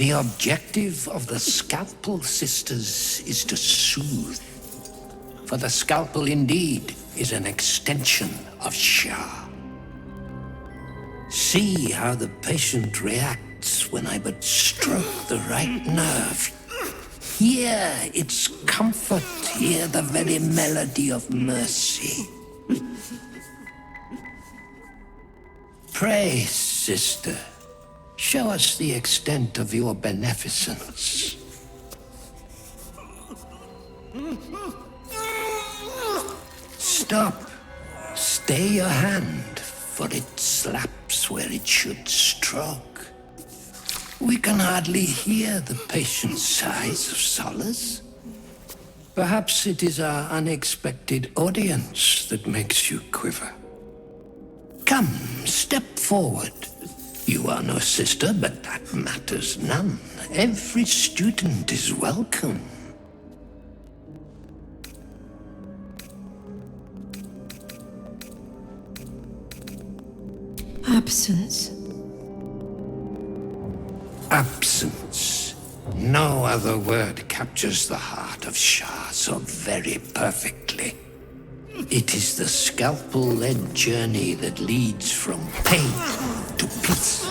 The objective of the Scalpel Sisters is to soothe. For the Scalpel indeed is an extension of Shah. See how the patient reacts when I but stroke the right nerve. Hear its comfort, hear the very melody of mercy. Pray, sister, show us the extent of your beneficence. Stop. Stay your hand, for it slaps where it should stroke. We can hardly hear the patient's sighs of solace. Perhaps it is our unexpected audience that makes you quiver. Come, step forward. You are no sister, but that matters none. Every student is welcome. Absence. Absence. No other word captures the heart of Shah so very perfectly. It is the scalpel-led journey that leads from pain to peace.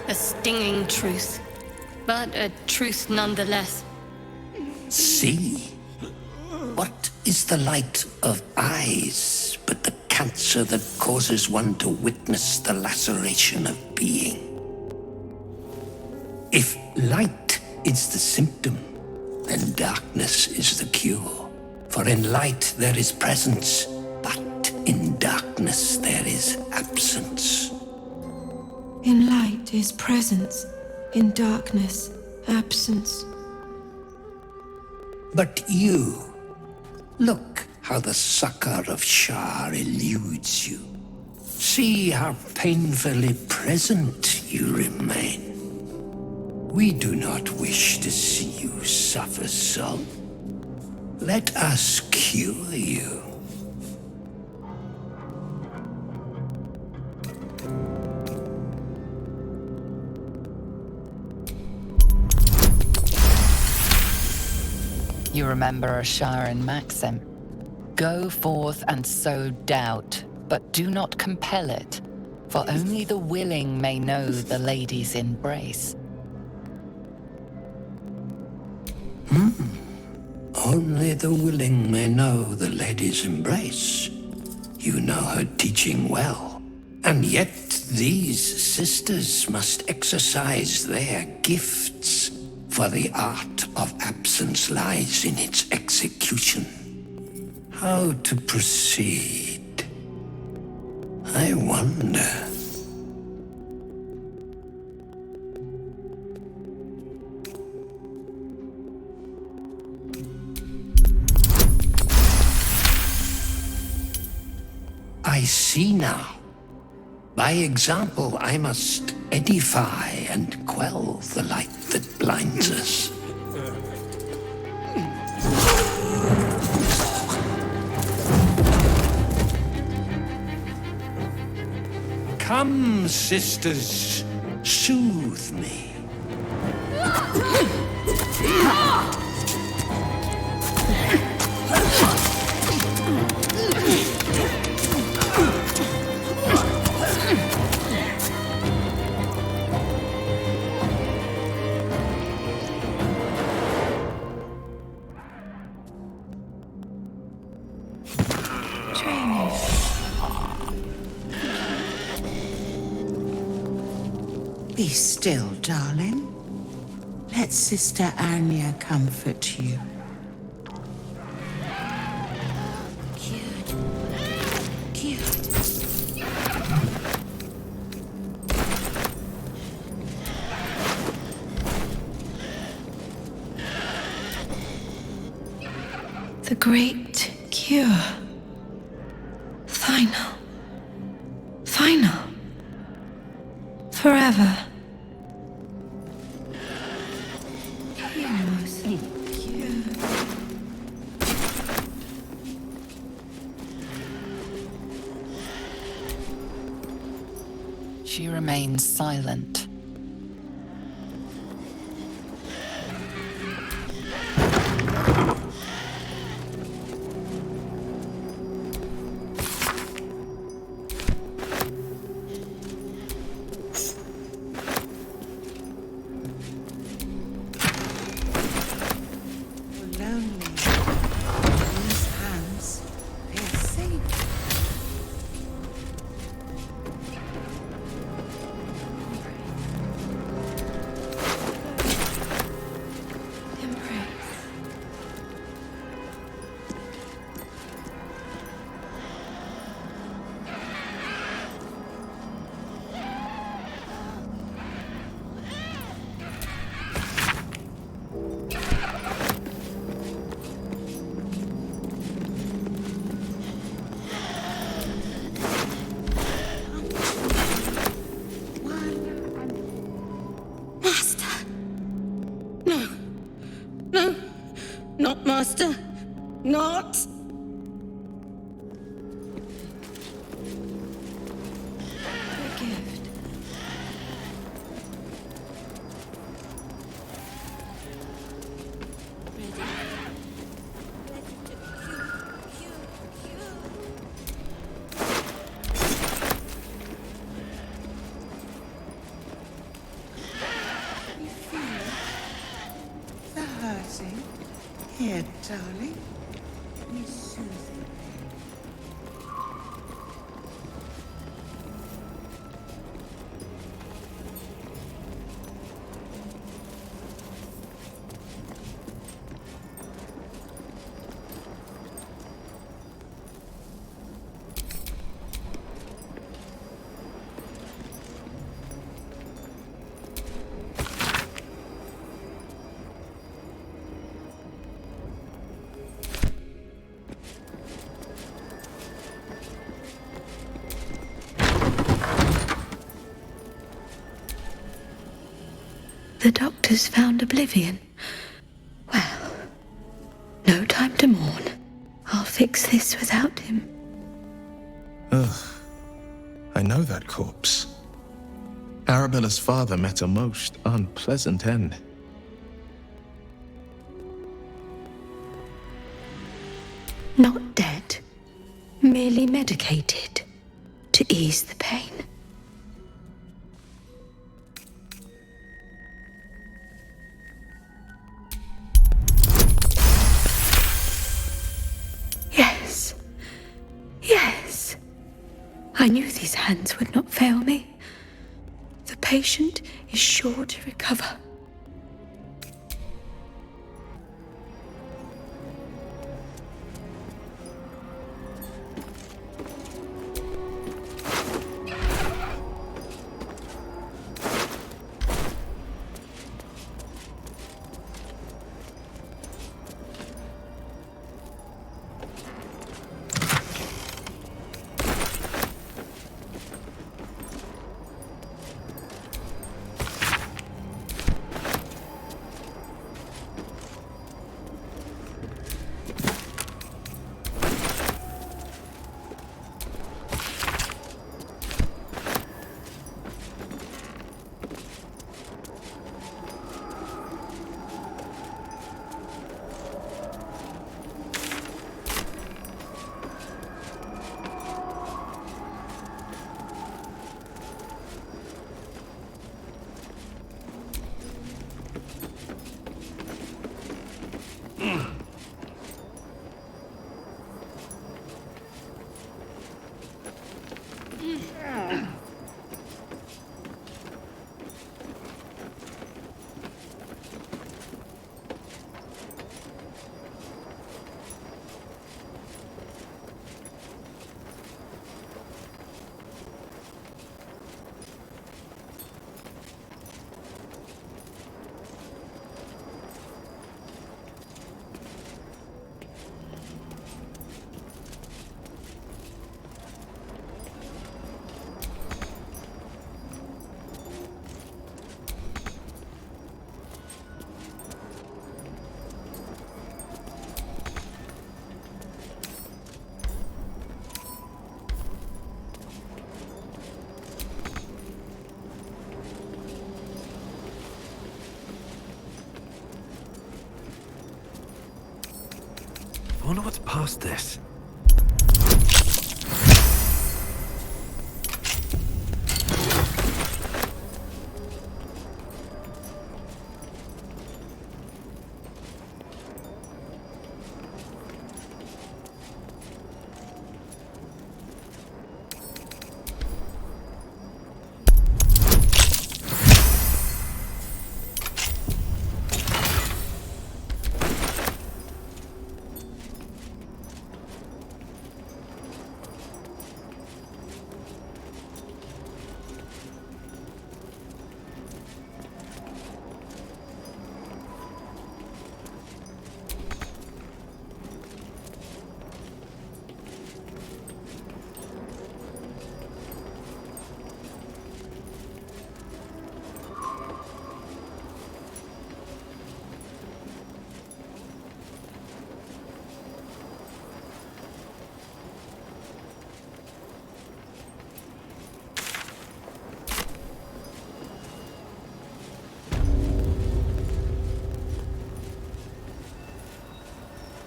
A stinging truth, but a truth nonetheless. See? What is the light of eyes but the cancer that causes one to witness the laceration of being? If light is the symptom, then darkness is the cure. For in light there is presence, but in darkness there is absence. In light is presence, in darkness, absence. But you, look how the succor of Shar eludes you. See how painfully present you remain. We do not wish to see you suffer so. Let us cure you. You remember a Shar and maxim. Go forth and sow doubt, but do not compel it, for only the willing may know the lady's embrace. Only the willing may know the lady's embrace. You know her teaching well. And yet these sisters must exercise their gifts, for the art of absence lies in its execution. How to proceed? I wonder. I see now. By example, I must edify and quell the light that blinds us. Come, sisters, soothe me. Be still, darling. Let Sister Anya comfort you. The great cure. Final. Final. Forever. She remains silent. only in these hands they are safe. Not Master. Not. A gift. You feel the hurting? Here, darling. Let me soothe you. The doctor's found oblivion. Well, no time to mourn. I'll fix this without him. Ugh. I know that corpse. Arabella's father met a most unpleasant end. Not dead, merely medicated to ease the pain. Yes, yes. I knew these hands would not fail me. The patient is sure to recover. I wonder what's past this.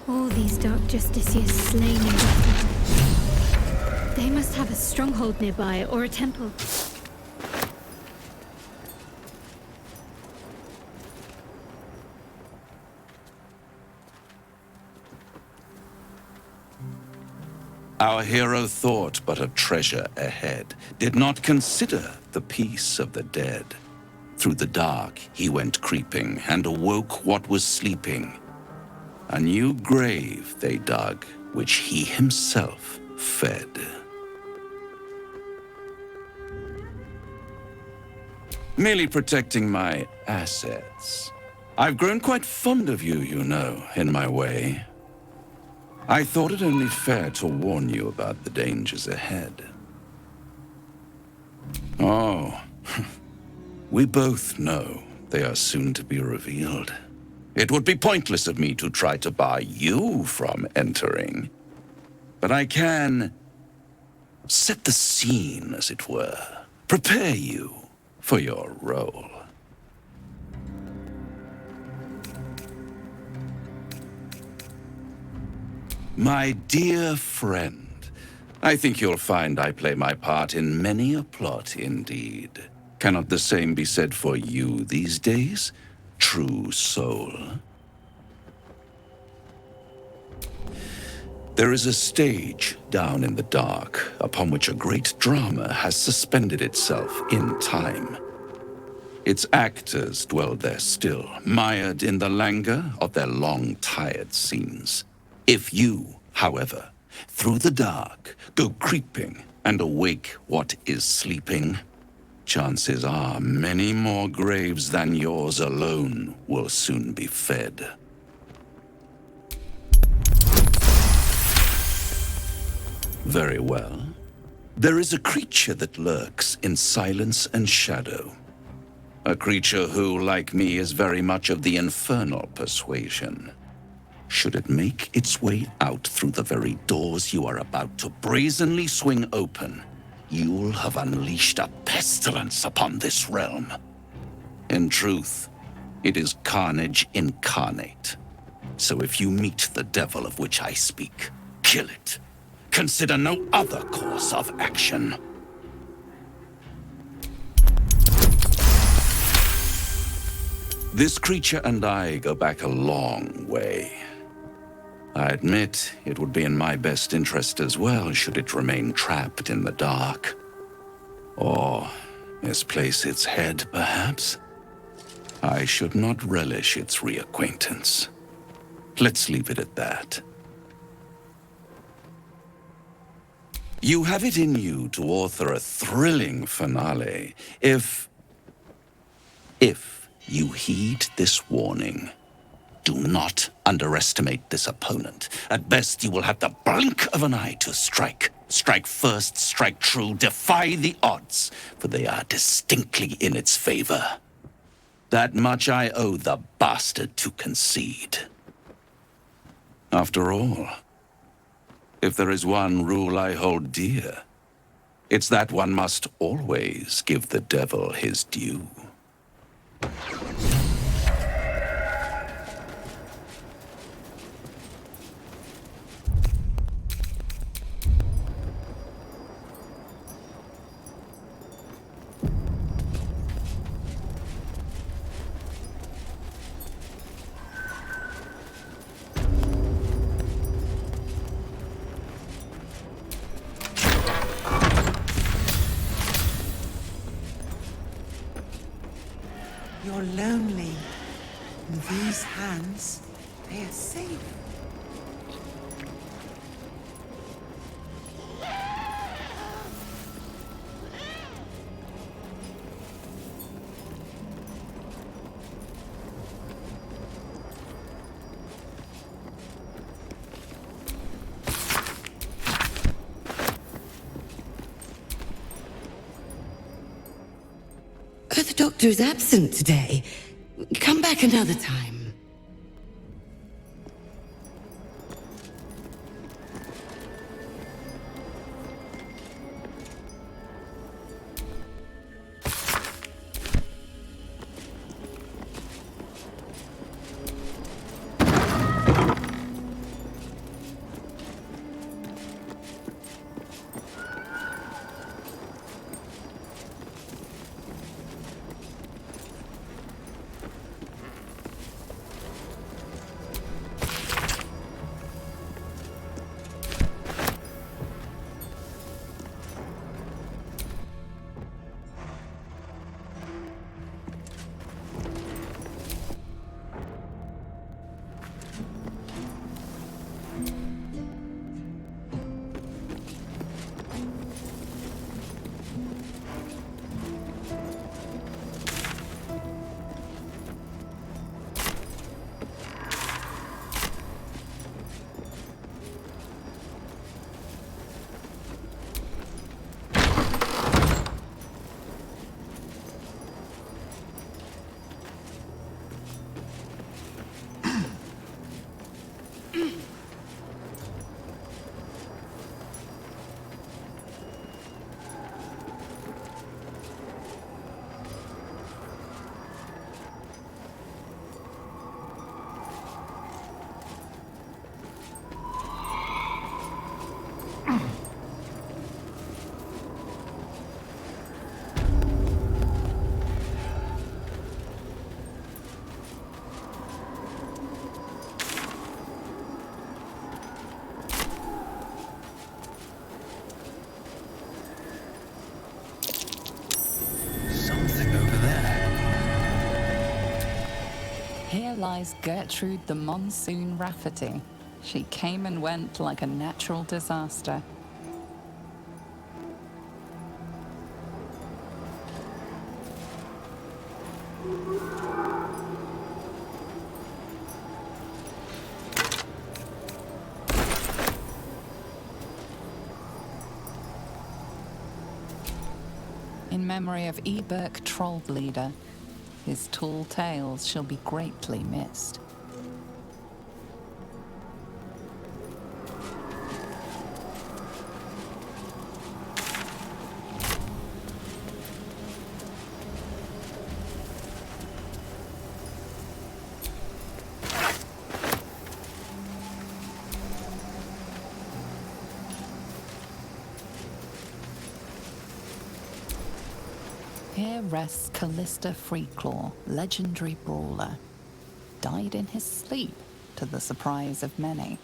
All these dark justiciars slain in battle. They must have a stronghold nearby, or a temple. Our hero thought but of treasure ahead, did not consider the peace of the dead. Through the dark he went creeping, and awoke what was sleeping. A new grave they dug, which he himself fed. Merely protecting my assets. I've grown quite fond of you, you know, in my way. I thought it only fair to warn you about the dangers ahead. Oh, we both know they are soon to be revealed. It would be pointless of me to try to bar you from entering. But I can set the scene, as it were. Prepare you for your role. My dear friend, I think you'll find I play my part in many a plot indeed. Cannot the same be said for you these days, true soul? There is a stage down in the dark upon which a great drama has suspended itself in time. Its actors dwell there still, mired in the languor of their long-tired scenes. If you, however, through the dark, go creeping and awake what is sleeping, chances are many more graves than yours alone will soon be fed. Very well. There is a creature that lurks in silence and shadow. A creature who, like me, is very much of the infernal persuasion. Should it make its way out through the very doors you are about to brazenly swing open, you'll have unleashed a pestilence upon this realm. In truth, it is Carnage incarnate. So if you meet the devil of which I speak, kill it. Consider no other course of action. This creature and I go back a long way. I admit it would be in my best interest as well should it remain trapped in the dark. Or misplace its head, perhaps? I should not relish its reacquaintance. Let's leave it at that. You have it in you to author a thrilling finale if you heed this warning. Do not underestimate this opponent. At best, you will have the blink of an eye to strike. Strike first, strike true, defy the odds, for they are distinctly in its favor. That much I owe the bastard to concede. After all, if there is one rule I hold dear, it's that one must always give the devil his due. You're lonely. In these hands, they are safe. The doctor's absent today. Come back another time. here lies Gertrude the Monsoon Rafferty. She came and went like a natural disaster. In memory of Eberk Trollbleeder, his tall tales shall be greatly missed. Here rests Callista Freeclaw, legendary brawler. Died in his sleep, to the surprise of many.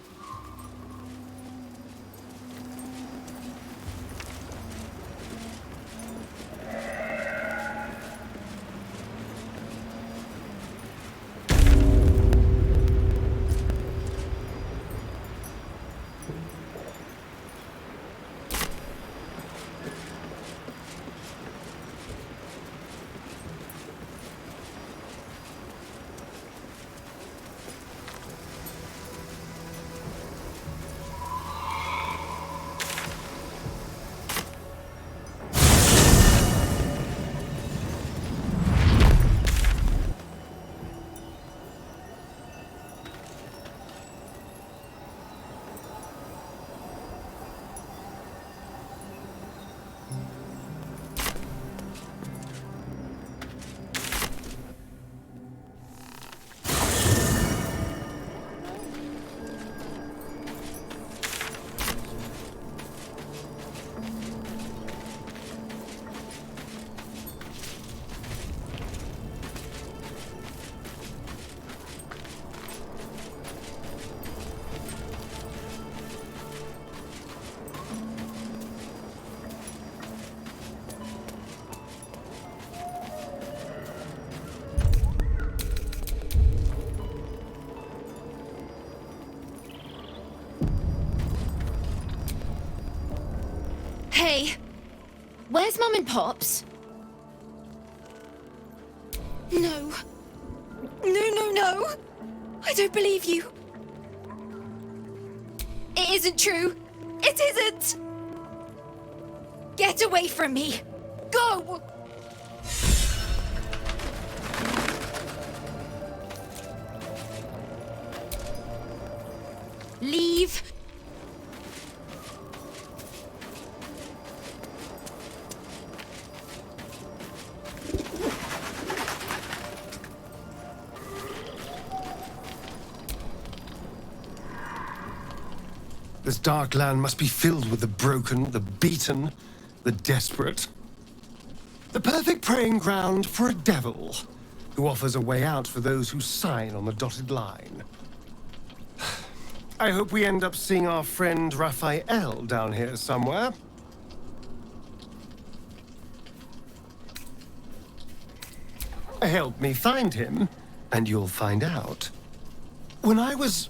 Hey, where's Mum and Pops? No. No. I don't believe you. It isn't true. It isn't. Get away from me. Go! Leave. This dark land must be filled with the broken, the beaten, the desperate. The perfect preying ground for a devil who offers a way out for those who sign on the dotted line. I hope we end up seeing our friend Raphael down here somewhere. Help me find him, and you'll find out. When I was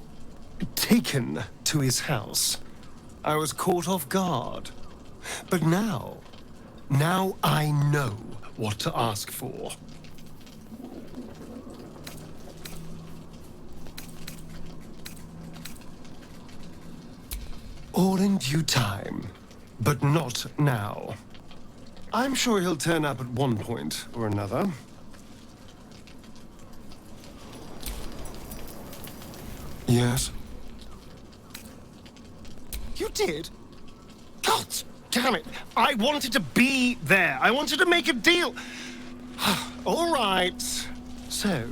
taken to his house, I was caught off guard. But now I know what to ask for. All in due time, but not now. I'm sure he'll turn up at one point or another. Yes? You did? God damn it! I wanted to be there! I wanted to make a deal! All right. So,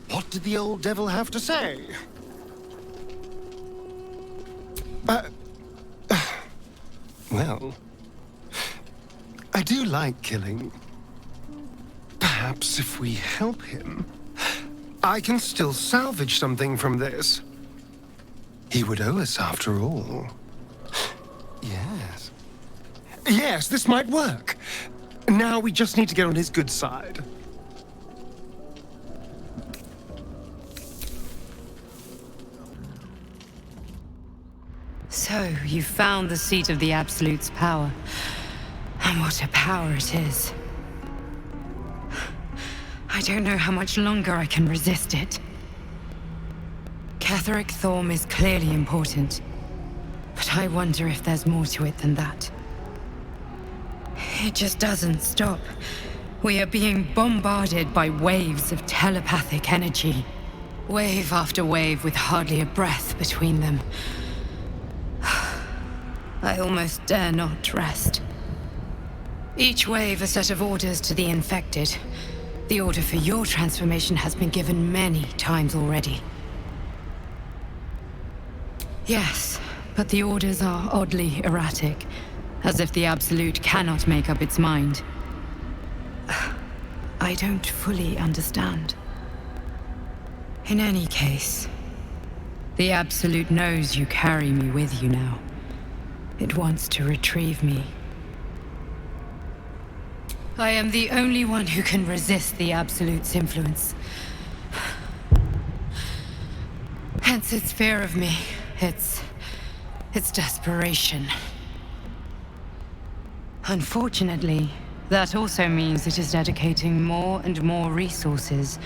what did the old devil have to say? Well, I do like killing. Perhaps if we help him, I can still salvage something from this. He would owe us after all. Yes. Yes, this might work. Now we just need to get on his good side. So, you found the seat of the Absolute's power. And what a power it is. I don't know how much longer I can resist it. Ketheric Thorm is clearly important, but I wonder if there's more to it than that. It just doesn't stop. We are being bombarded by waves of telepathic energy. Wave after wave with hardly a breath between them. I almost dare not rest. Each wave a set of orders to the infected. The order for your transformation has been given many times already. Yes, but the orders are oddly erratic, as if the Absolute cannot make up its mind. I don't fully understand. In any case, the Absolute knows you carry me with you now. It wants to retrieve me. I am the only one who can resist the Absolute's influence. Hence its fear of me, its desperation. Unfortunately, that also means it is dedicating more and more resources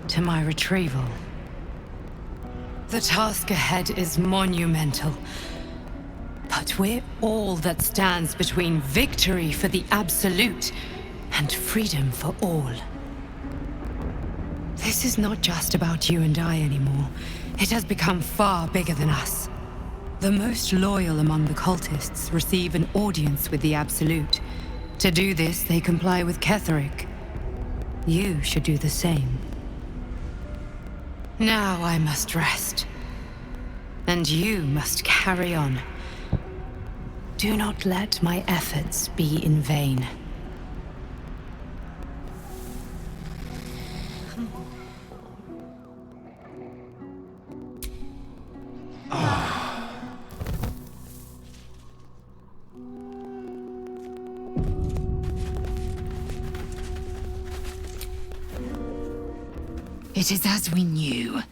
to my retrieval. The task ahead is monumental. But we're all that stands between victory for the Absolute and freedom for all. This is not just about you and I anymore. It has become far bigger than us. The most loyal among the cultists receive an audience with the Absolute. To do this, they comply with Ketheric. You should do the same. Now I must rest. And you must carry on. Do not let my efforts be in vain. It is as we knew.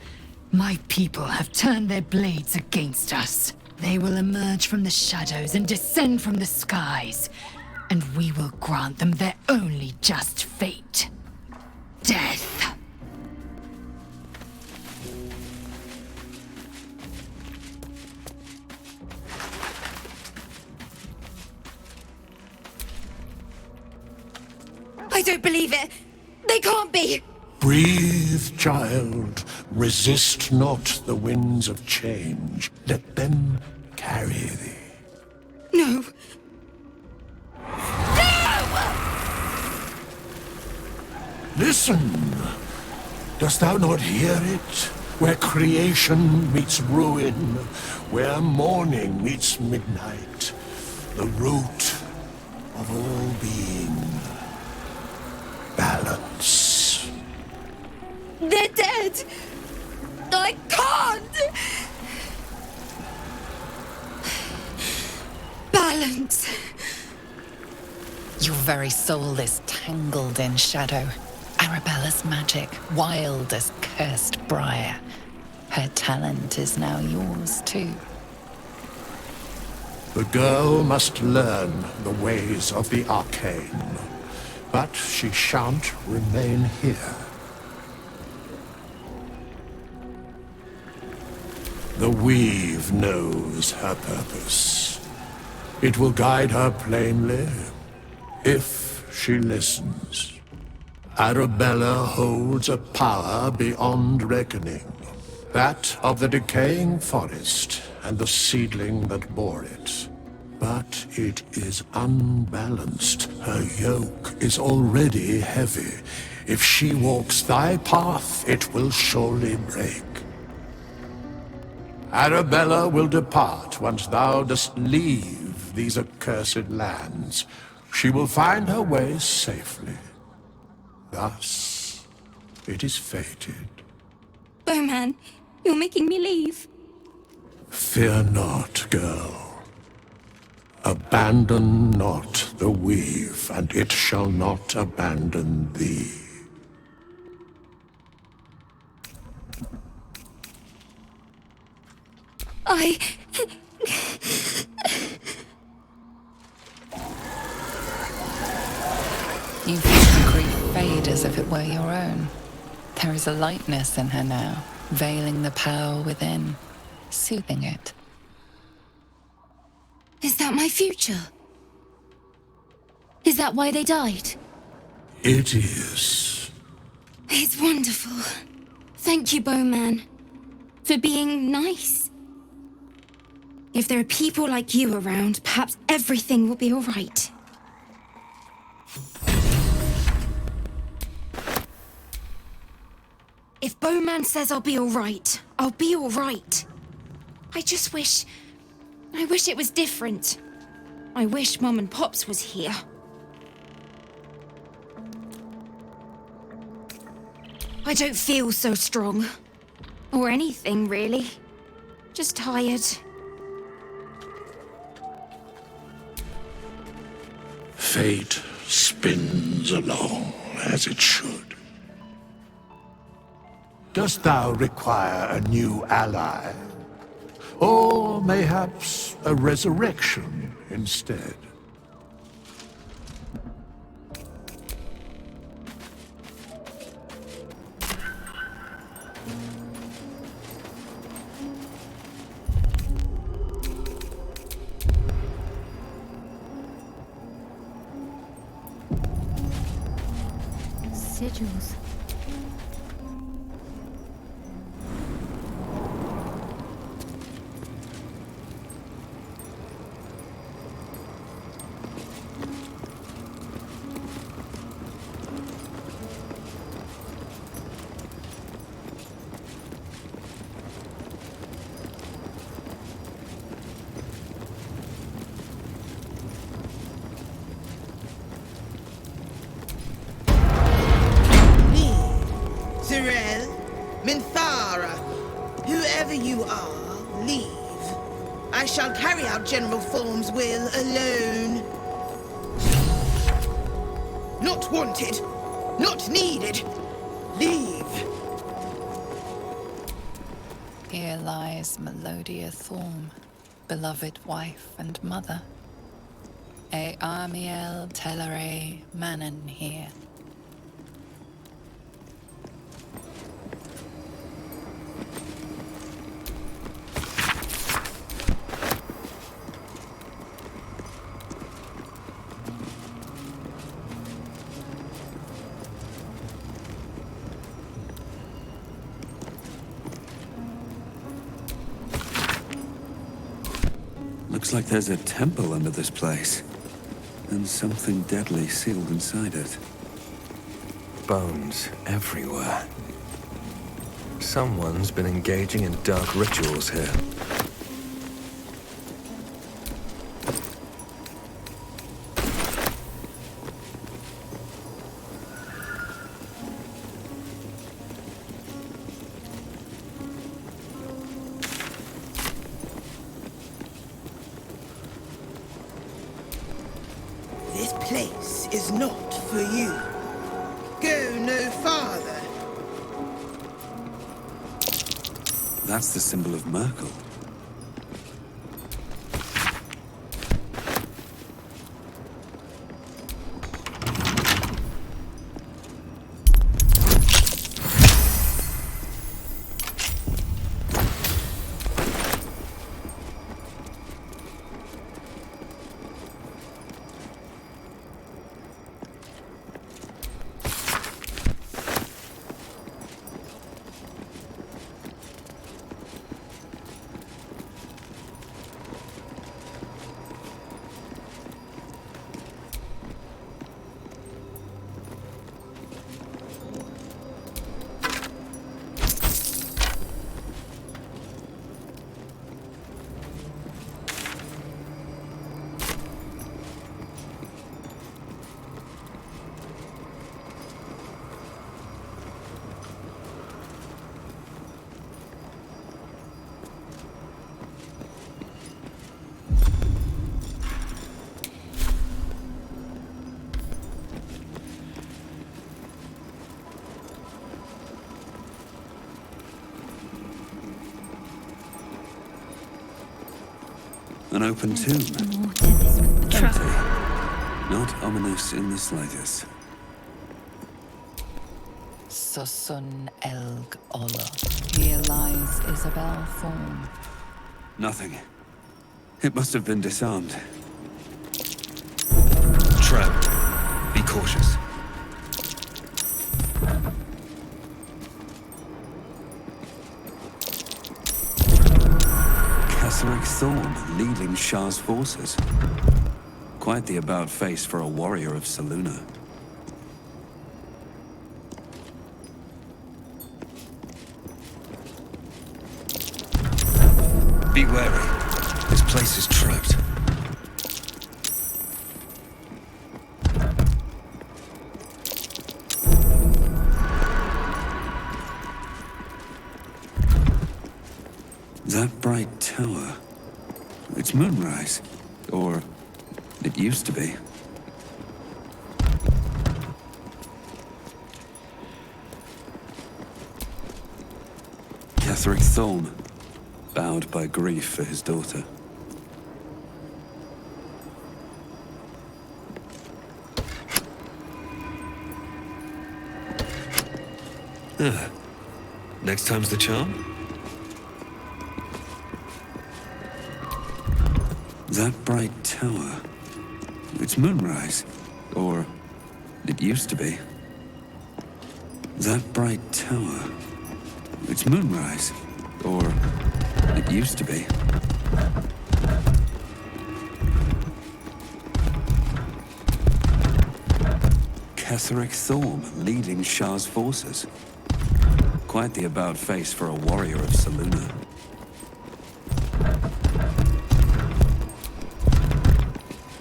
My people have turned their blades against us. They will emerge from the shadows and descend from the skies. And we will grant them their only just fate. Death. I don't believe it! They can't be! Breathe, child. Resist not the winds of change. Let them carry thee. No. Listen. Dost thou not hear it? Where creation meets ruin, where morning meets midnight, the root of all being. Balance. They're dead! I can't! Balance. Your very soul is tangled in shadow. Arabella's magic, wild as cursed briar. Her talent is now yours too. The girl must learn the ways of the arcane, but she shan't remain here. The weave knows her purpose. It will guide her plainly, if she listens. Arabella holds a power beyond reckoning, that of the decaying forest and the seedling that bore it. But it is unbalanced. Her yoke is already heavy. If she walks thy path, it will surely break. Arabella will depart once thou dost leave these accursed lands. She will find her way safely. Thus, it is fated. Bowman, you're making me leave. Fear not, girl. Abandon not the weave, and it shall not abandon thee. You feel the grief fade as if it were your own. There is a lightness in her now, veiling the power within, soothing it. Is that my future? Is that why they died? It is. It's wonderful. Thank you, Bowman, for being nice. If there are people like you around, perhaps everything will be all right. If Bowman says I'll be all right, I'll be all right. I wish it was different. I wish Mum and Pops was here. I don't feel so strong. Or anything, really. Just tired. Fate spins along as it should. Dost thou require a new ally? Or mayhaps a resurrection instead? Sigils. General Form's will alone. Not wanted. Not needed. Leave. Here lies Melodia Thorm, beloved wife and mother. E Amiel Telere Manon here. Looks like there's a temple under this place, and something deadly sealed inside it. Bones everywhere. Someone's been engaging in dark rituals here. This place is not for you. Go no farther. That's the symbol of Merkel. An open tomb. More to this Empty. Not ominous in the slightest. Susun Elg Ola. Here lies Isabel Thorn. Nothing. It must have been disarmed. Trapped. Be cautious. Kesseric Thorn leading Shar's forces. Quite the about-face for a warrior of Selûne. Be wary. This place is trapped. That bright tower. It's moonrise. Or it used to be. Kesseric Thorn, bowed by grief for his daughter. Next time's the charm? That bright tower. It's moonrise. Or it used to be. That bright tower. It's moonrise. Or it used to be. Kesseric Thorn leading Shar's forces. Quite the about-face for a warrior of Selûne.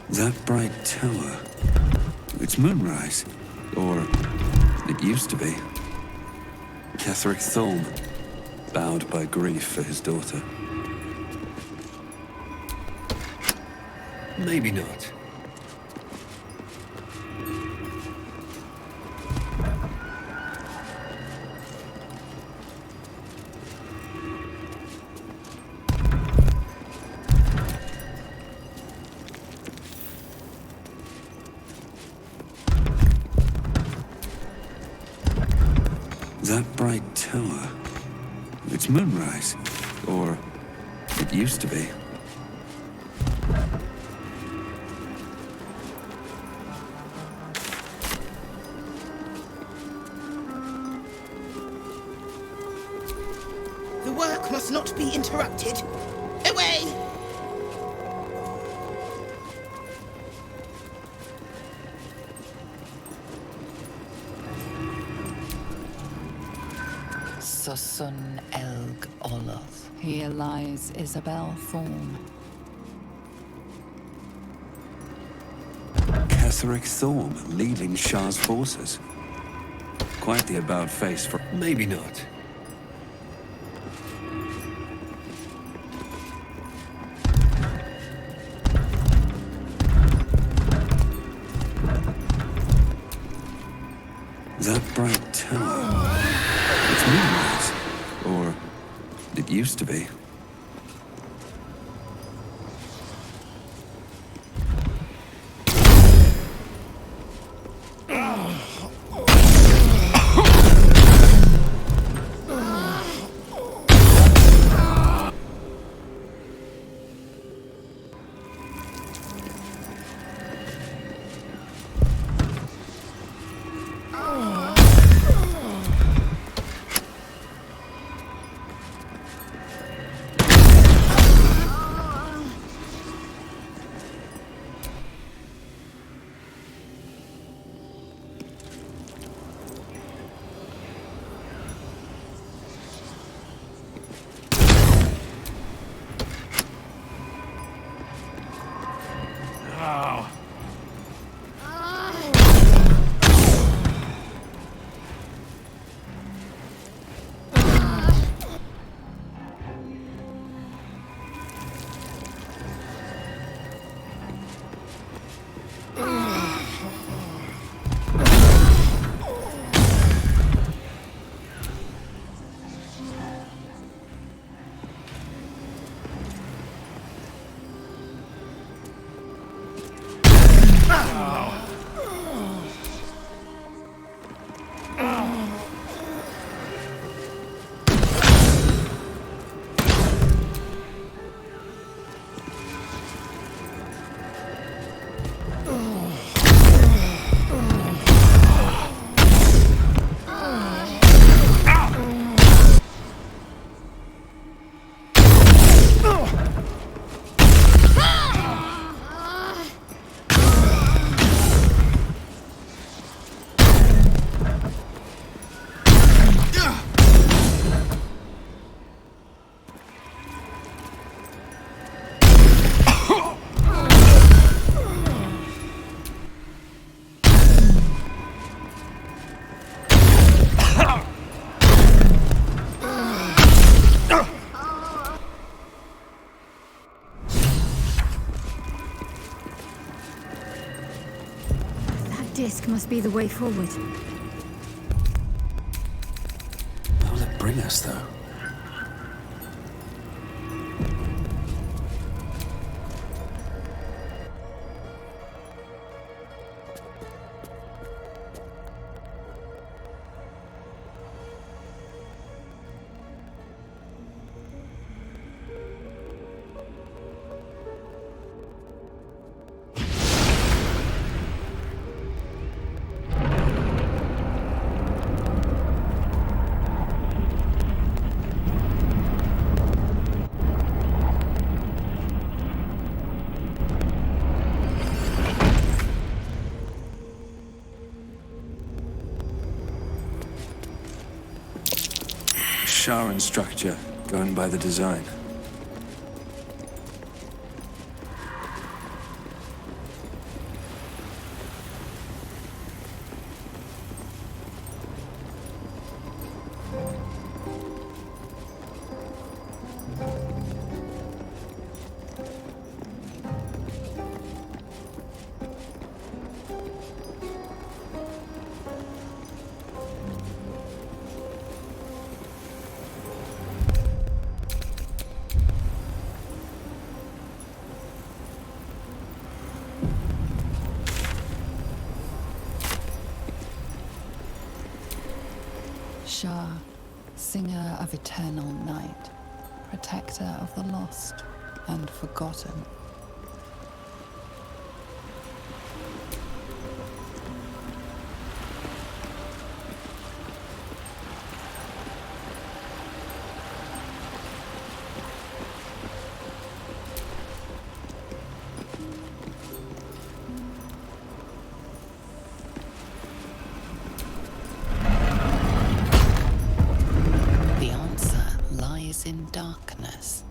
That bright tower. It's moonrise. Or it used to be. Kesseric Thorn, bowed by grief for his daughter. Maybe not. That bright tower. It's moonrise. Or it used to be. The work must not be interrupted. Away! Susun Elg Oloth. Here lies Isabel Thorn. Kesseric Thorn leading Shar's forces. Quite the about-face for... Maybe not. That bright tower. It's moonrise. Or it used to be. Disc must be the way forward. Where will it bring us, though? Shar and structure, going by the design. Shar, singer of eternal night, protector of the lost and forgotten. In darkness.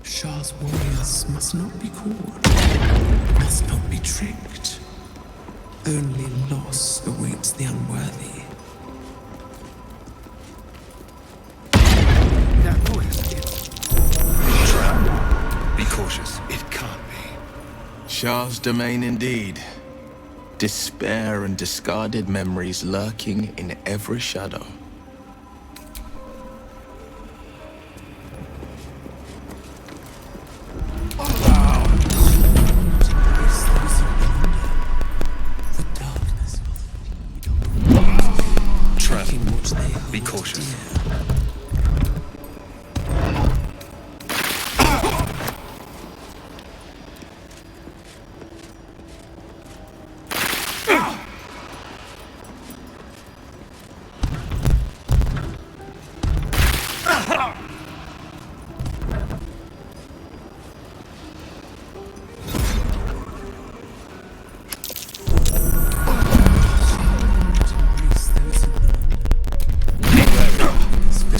Shar's warriors must not be caught, must not be tricked. Only loss awaits the unworthy. That voice. Trap. Be cautious. It can't be. Shar's domain indeed. Despair and discarded memories lurking in every shadow. Be cautious.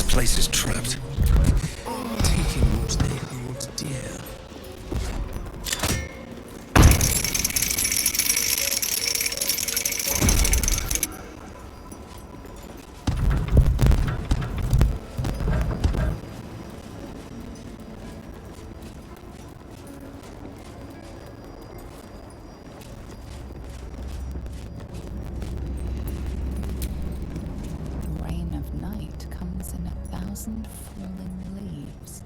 Place is trapped. Taking what they hold dear. Falling leaves.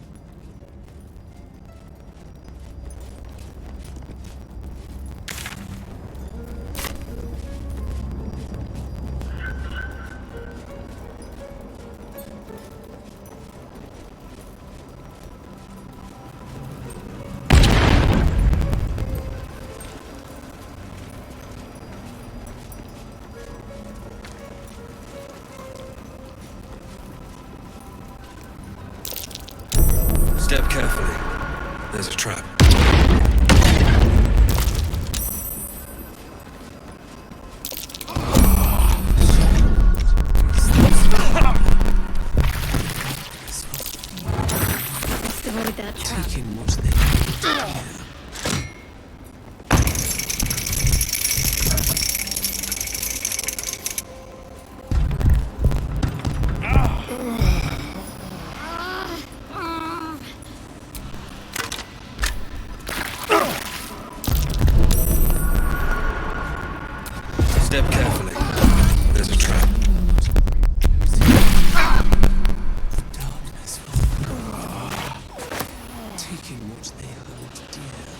Step carefully. There's a trap. Avoid that trap. Taking what they need. Step carefully. There's a trap. Darkness. Taking what they hold dear.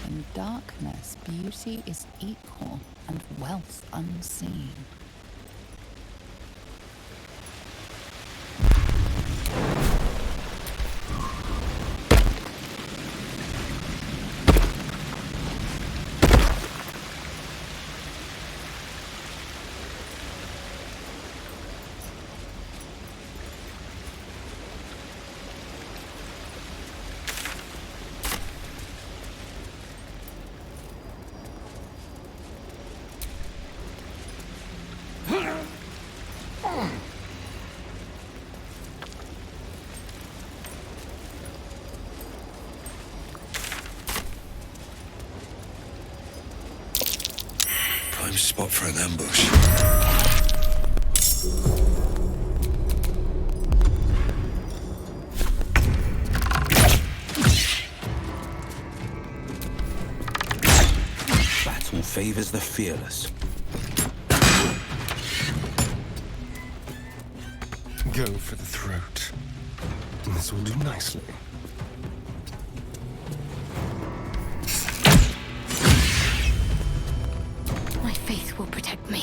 In darkness, beauty is equal and wealth unseen. Prime spot for an ambush. Battle favors the fearless. Go for the throat. This will do nicely. My faith will protect me.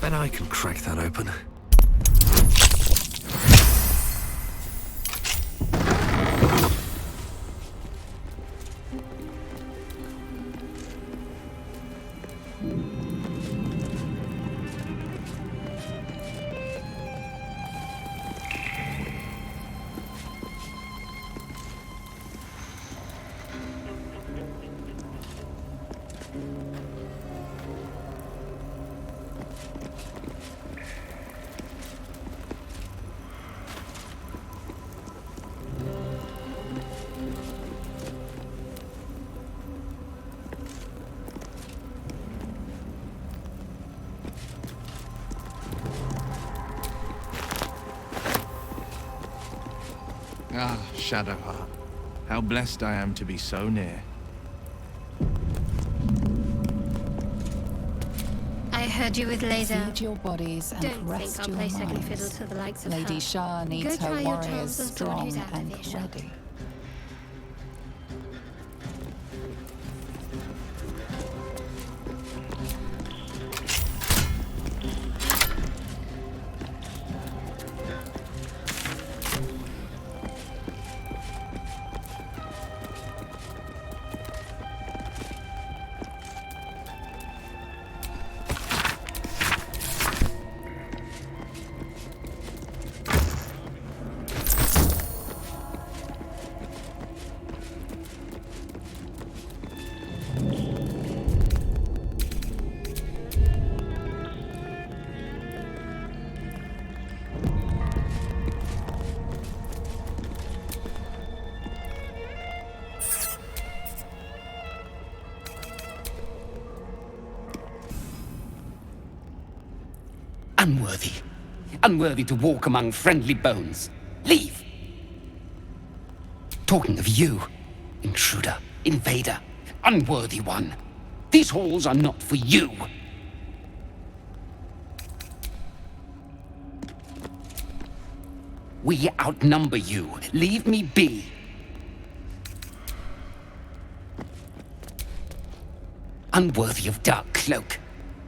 Bet I can crack that open. Ah, Shadowheart. How blessed I am to be so near. I heard you with Laser. Feed your bodies and Don't rest think I'll your play minds. second fiddle to the likes of Lady her. Shar needs Go try her your warriors charms on someone strong who's out of and earshot. ready. Unworthy. Unworthy to walk among friendly bones. Leave! Talking of you, intruder, invader, unworthy one. These halls are not for you. We outnumber you. Leave me be. Unworthy of dark cloak.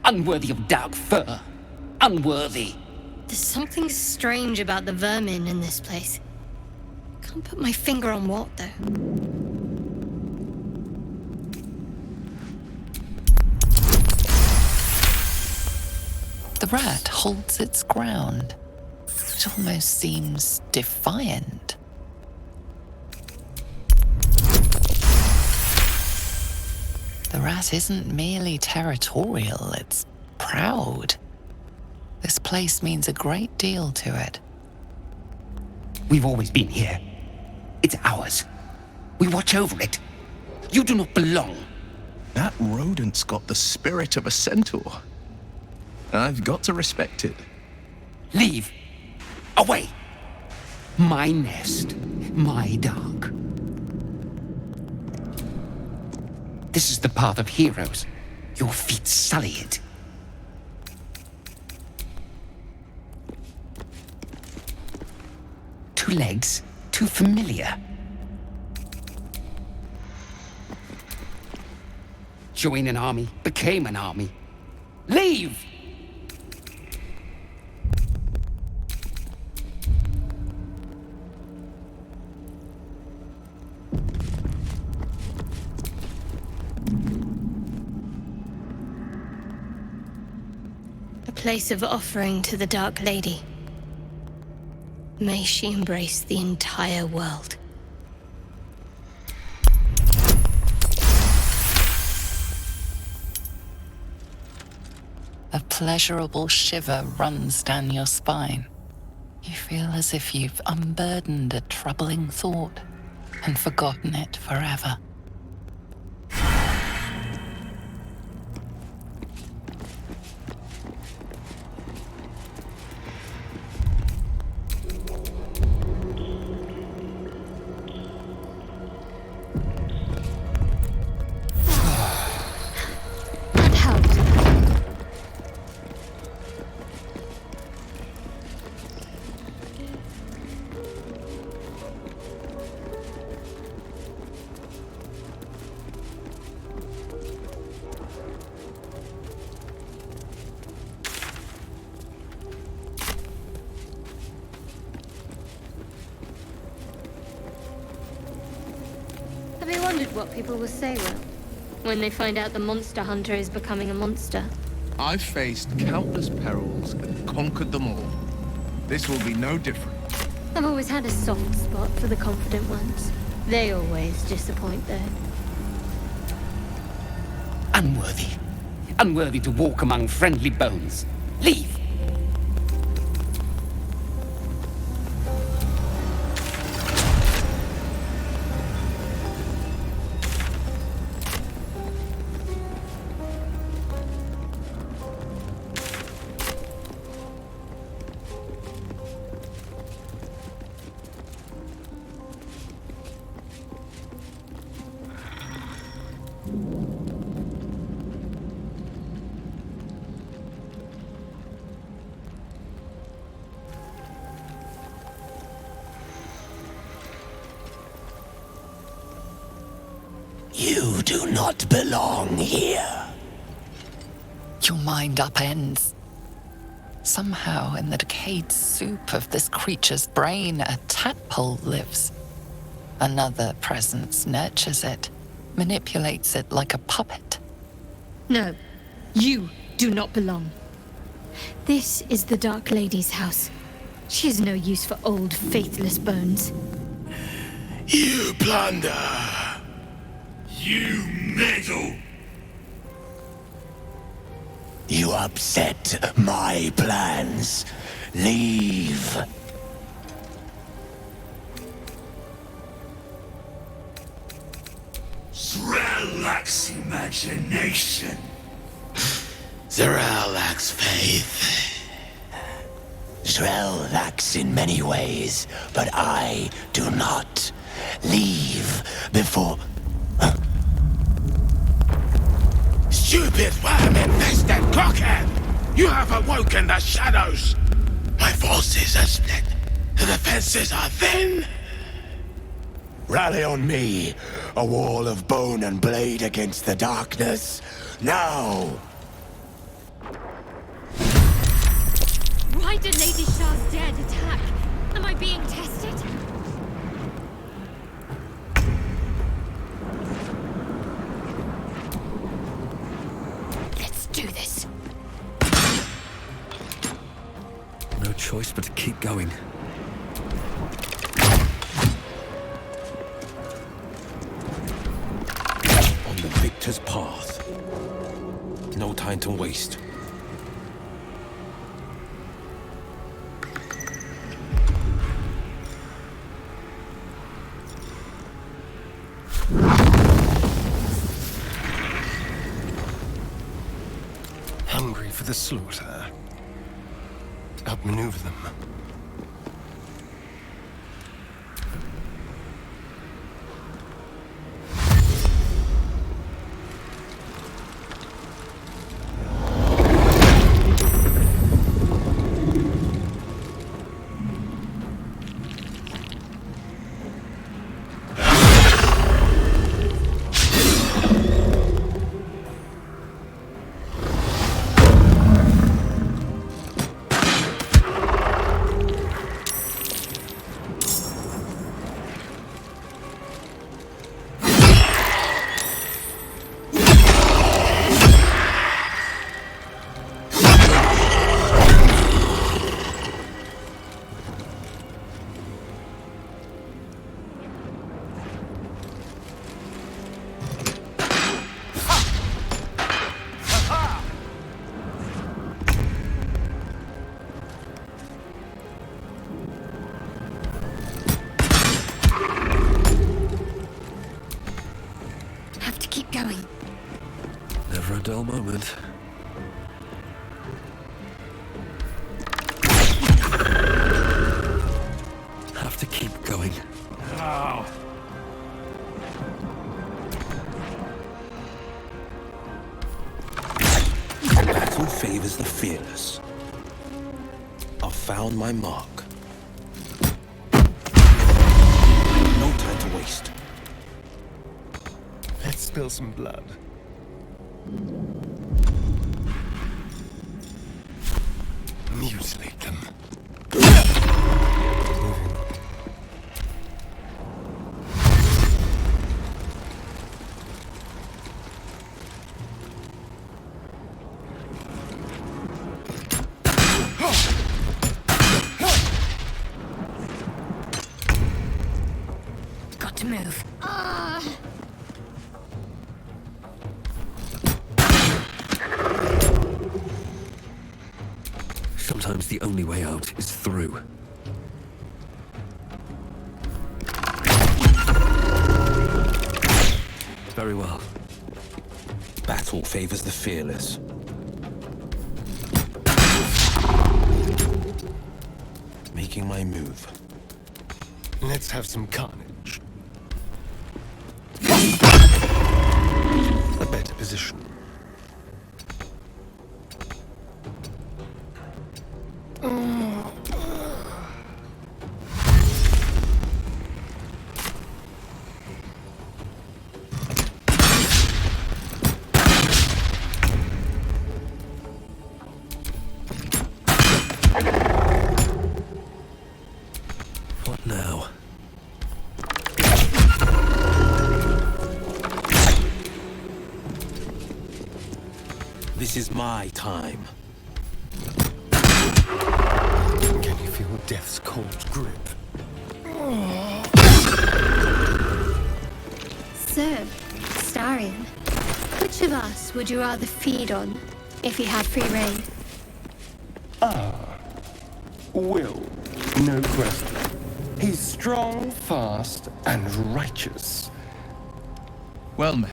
Unworthy of dark fur. Unworthy. There's something strange about the vermin in this place. Can't put my finger on what, though. The rat holds its ground. It almost seems defiant. The rat isn't merely territorial, it's proud. This place means a great deal to it. We've always been here. It's ours. We watch over it. You do not belong. That rodent's got the spirit of a centaur. I've got to respect it. Leave. Away. My nest. My dark. This is the path of heroes. Your feet sully it. Two legs, too familiar. Joined an army, became an army. Leave! A place of offering to the Dark Lady. May she embrace the entire world. A pleasurable shiver runs down your spine. You feel as if you've unburdened a troubling thought and forgotten it forever. Have you wondered what people will say, Will, when they find out the monster hunter is becoming a monster? I've faced countless perils and conquered them all. This will be no different. I've always had a soft spot for the confident ones. They always disappoint, though. Unworthy. Unworthy to walk among friendly bones. Leave! You do not belong here. Your mind upends. Somehow, in the decayed soup of this creature's brain, a tadpole lives. Another presence nurtures it, manipulates it like a puppet. No, you do not belong. This is the Dark Lady's house. She has no use for old, faithless bones. You plunder. You meddle! You upset my plans. Leave. Thrall lacks imagination. Thrall lacks faith. Israel lacks in many ways, but I do not. Leave before... Stupid worm-infested cockhead! You have awoken the shadows! My forces are split. The defenses are thin. Rally on me, a wall of bone and blade against the darkness. Now! Why did Lady Shar's dead attack? Am I being tested? Let's do this. No choice but to keep going. On the victor's path. No time to waste. Hungry for the slaughter. Outmaneuver them. Never a dull moment. Have to keep going. Oh. Battle favors the fearless. I've found my mark. No time to waste. Let's spill some blood. Mutilate them. Got to move. Sometimes the only way out is through. Very well. Battle favors the fearless. Making my move. Let's have some carnage. A better position. What now? This is my time. Can you feel death's cold grip? So, Starion, which of us would you rather feed on if you had free reign? Will, no question. He's strong, fast, and righteous. Well met.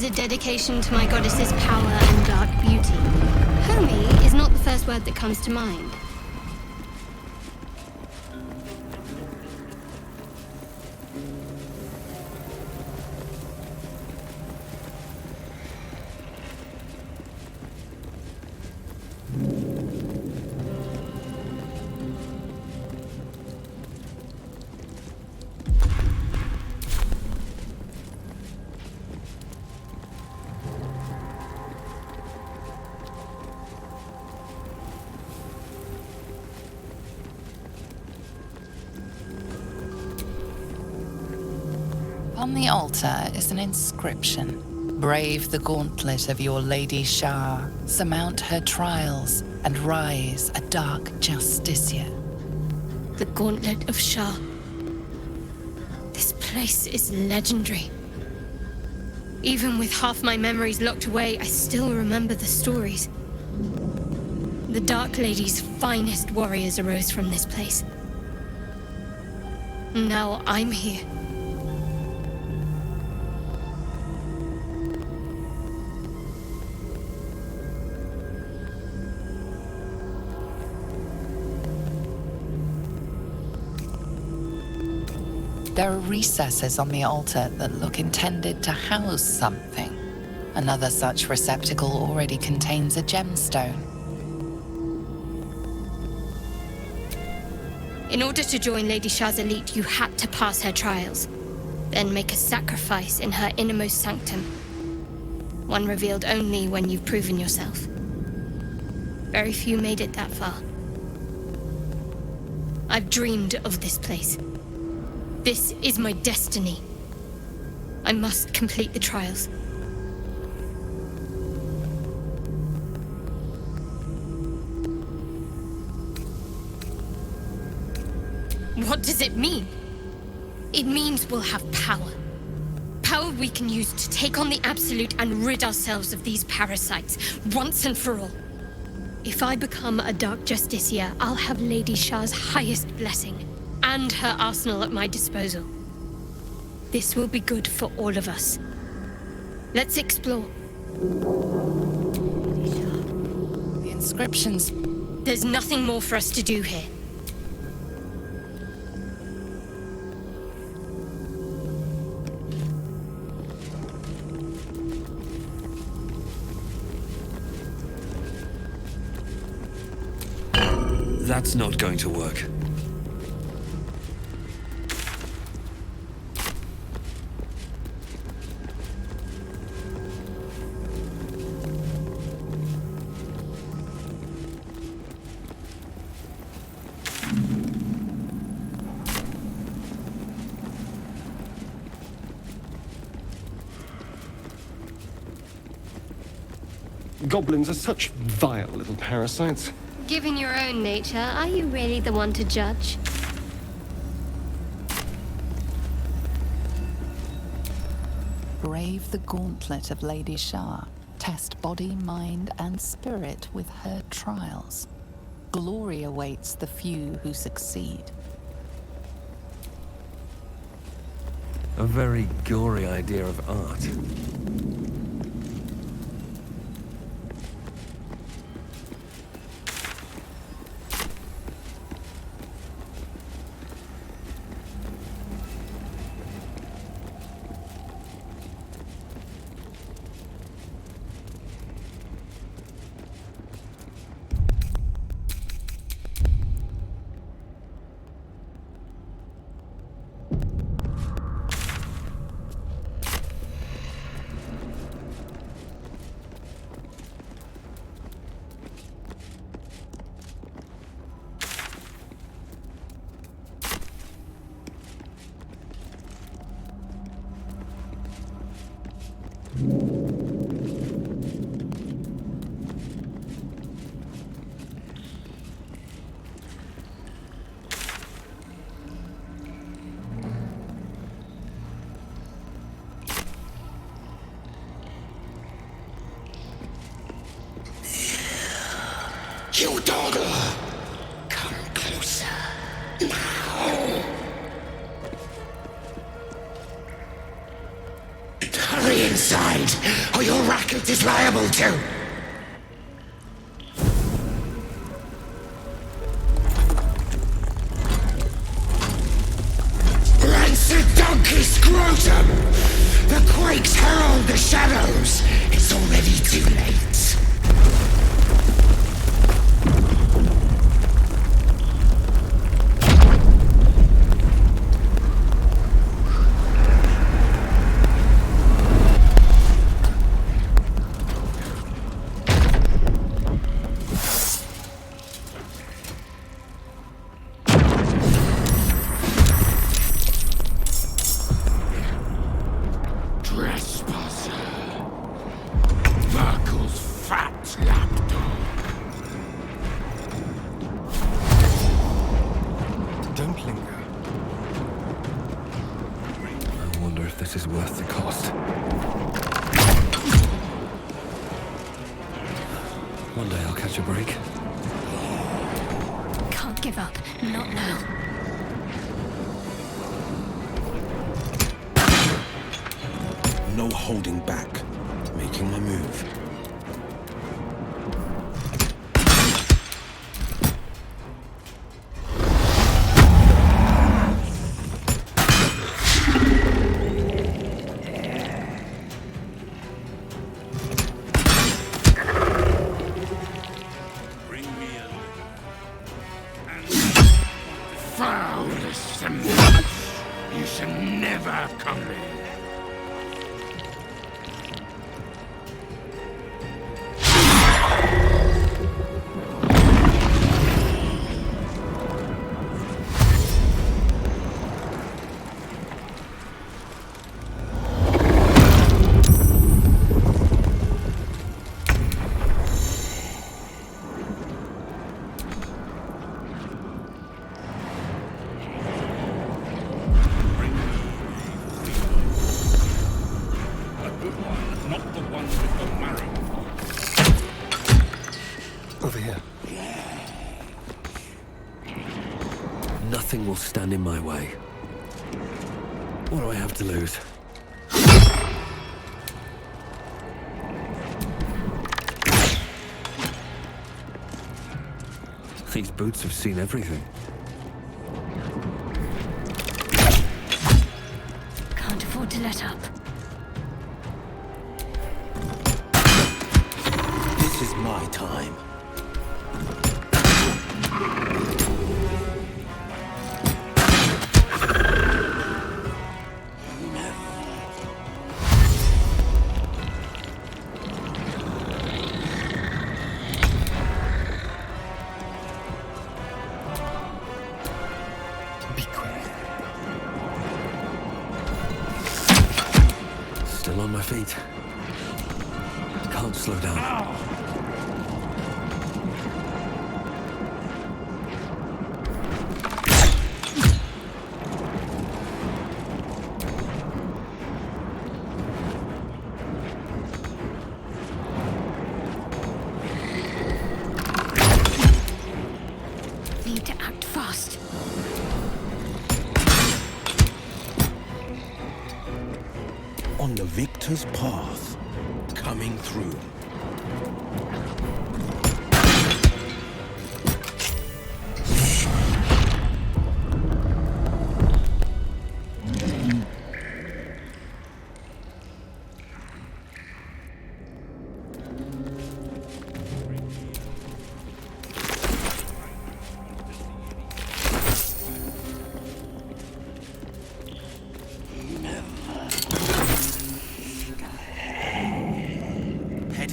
is a dedication to my goddess's power and dark beauty. Homey is not the first word that comes to mind. On the altar is an inscription. Brave the gauntlet of your Lady Shar, surmount her trials, and rise a dark justiciar. The Gauntlet of Shah. This place is legendary. Even with half my memories locked away, I still remember the stories. The Dark Lady's finest warriors arose from this place. Now I'm here. There are recesses on the altar that look intended to house something. Another such receptacle already contains a gemstone. In order to join Lady Shah's elite, you had to pass her trials, then make a sacrifice in her innermost sanctum. One revealed only when you've proven yourself. Very few made it that far. I've dreamed of this place. This is my destiny. I must complete the trials. What does it mean? It means we'll have power. Power we can use to take on the Absolute and rid ourselves of these parasites, once and for all. If I become a Dark Justiciar, I'll have Lady Shah's highest blessing, and her arsenal at my disposal. This will be good for all of us. Let's explore. The inscriptions... There's nothing more for us to do here. That's not going to work. Goblins are such vile little parasites. Given your own nature, are you really the one to judge? Brave the gauntlet of Lady Shah. Test body, mind, and spirit with her trials. Glory awaits the few who succeed. A very gory idea of art. You dawdle! Come closer. Now! Hurry! inside, or your racket is liable to. Rancid donkey scrotum! The quakes herald the shadows. It's already too late. Nothing will stand in my way. What do I have to lose? These boots have seen everything. Can't afford to let up. This is my time. Feet. Can't slow down. Need to act fast. On the victor's path, coming through.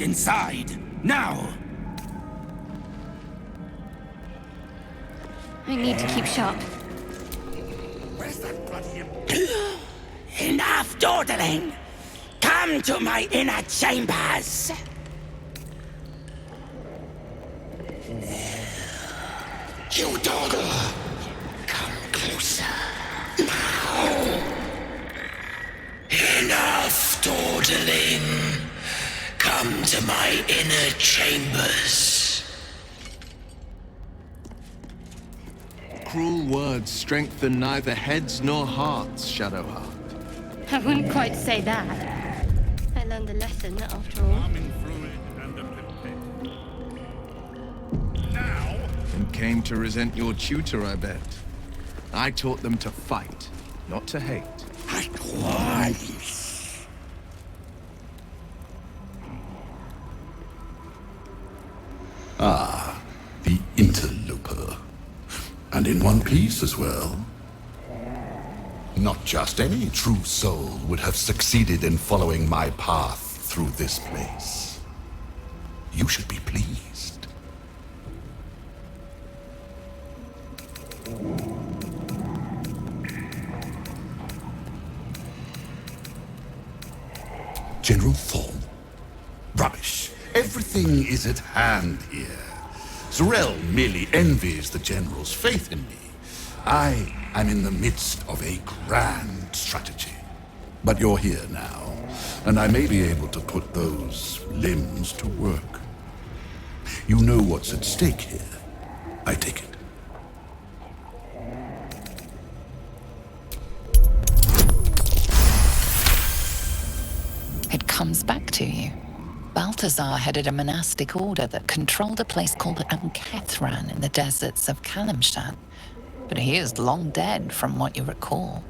Inside, now! I need to keep sharp. Where's that bloody... Enough dawdling! Come to my inner chambers! You dawdle! Come closer. Now! Enough dawdling! Come to my inner chambers. Cruel words strengthen neither heads nor hearts, Shadowheart. I wouldn't quite say that. learned the lesson after all. And came to resent your tutor, I bet. I taught them to fight, not to hate. Twice. Ah, the interloper. And in one piece as well. Not just any true soul would have succeeded in following my path through this place. You should be pleased. General Thorn? Rubbish. Everything is at hand here. Zorel merely envies the General's faith in me. I am in the midst of a grand strategy. But you're here now, and I may be able to put those limbs to work. You know what's at stake here, I take it. It comes back to you. Balthazar headed a monastic order that controlled a place called Ankethran in the deserts of Kalimshan. But he is long dead from what you recall.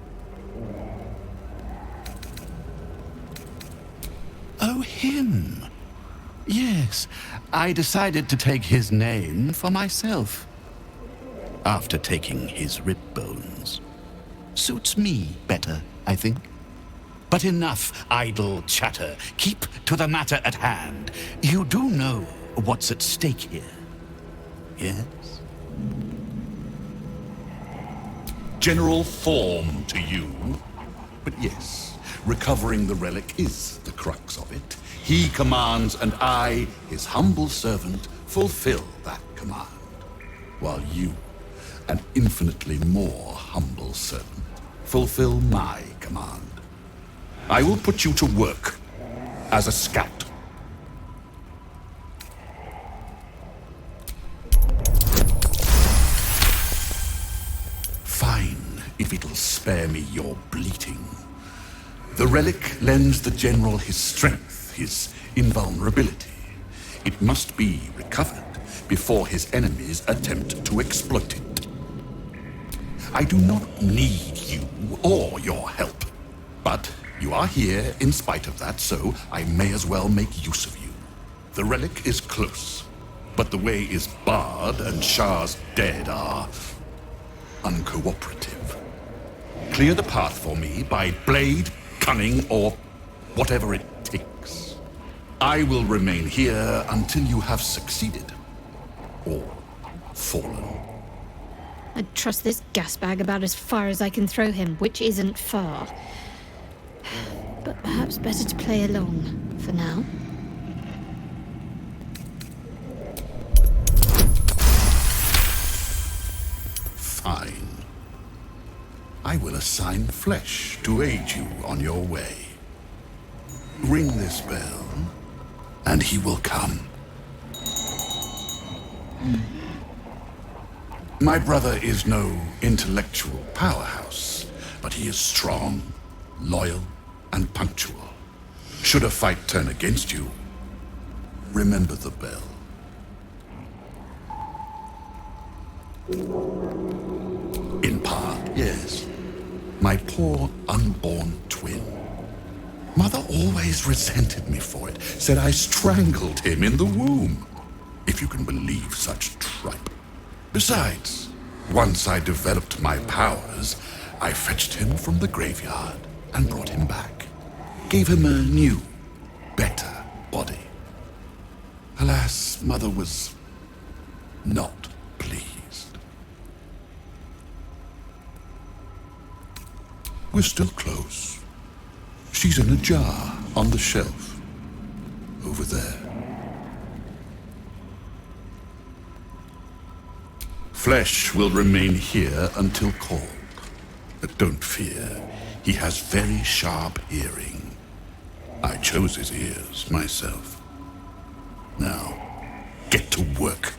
Oh, him. Yes, I decided to take his name for myself. After taking his rib bones. Suits me better, I think. But enough idle chatter. Keep to the matter at hand. You do know what's at stake here, yes? General form to you. But yes, recovering the relic is the crux of it. He commands, and I, his humble servant, fulfill that command. While you, an infinitely more humble servant, fulfill my command. I will put you to work as a scout. Fine, if it'll spare me your bleating. The relic lends the General his strength, his invulnerability. It must be recovered before his enemies attempt to exploit it. I do not need you or your help, but you are here in spite of that, so I may as well make use of you. The relic is close, but the way is barred and Shar's dead are uncooperative. Clear the path for me by blade, cunning, or whatever it takes. I will remain here until you have succeeded, or fallen. I'd trust this gas bag about as far as I can throw him, which isn't far. But perhaps better to play along for now. Fine. I will assign flesh to aid you on your way. Ring this bell, and he will come. My brother is no intellectual powerhouse, but he is strong, loyal, and punctual. Should a fight turn against you, remember the bell. In part, yes. My poor unborn twin. Mother always resented me for it, said I strangled him in the womb. If you can believe such tripe. Besides, once I developed my powers, I fetched him from the graveyard and brought him back. Gave him a new, better body. Alas, Mother was not pleased. We're still close. She's in a jar on the shelf. Over there. Flesh will remain here until called. But don't fear. He has very sharp hearing. I chose his ears myself. Now, get to work.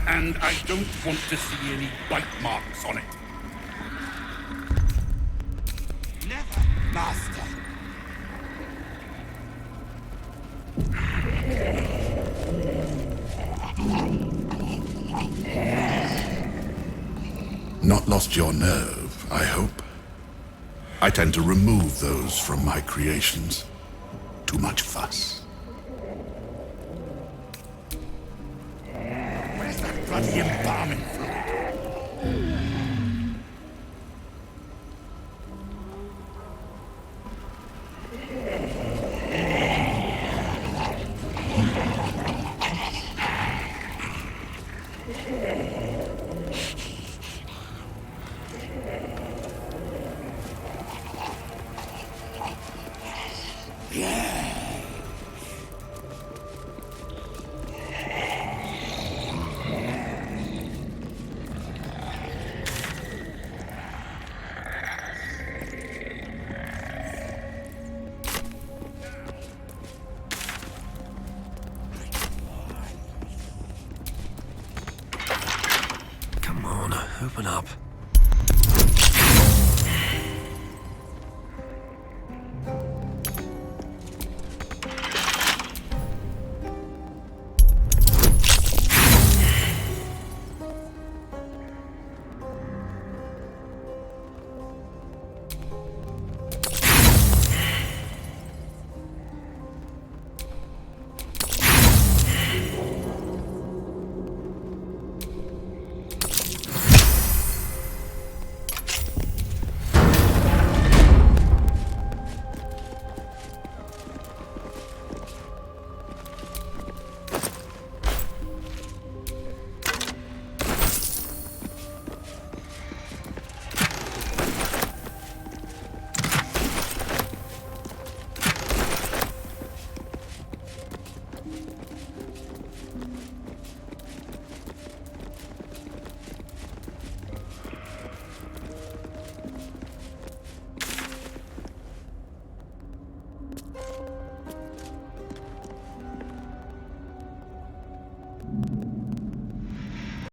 And I don't want to see any bite marks on it. master. Not lost your nerve, I hope. I tend to remove those from my creations. Too much fuss. Where's that bloody embalming fluid? Come on, open up.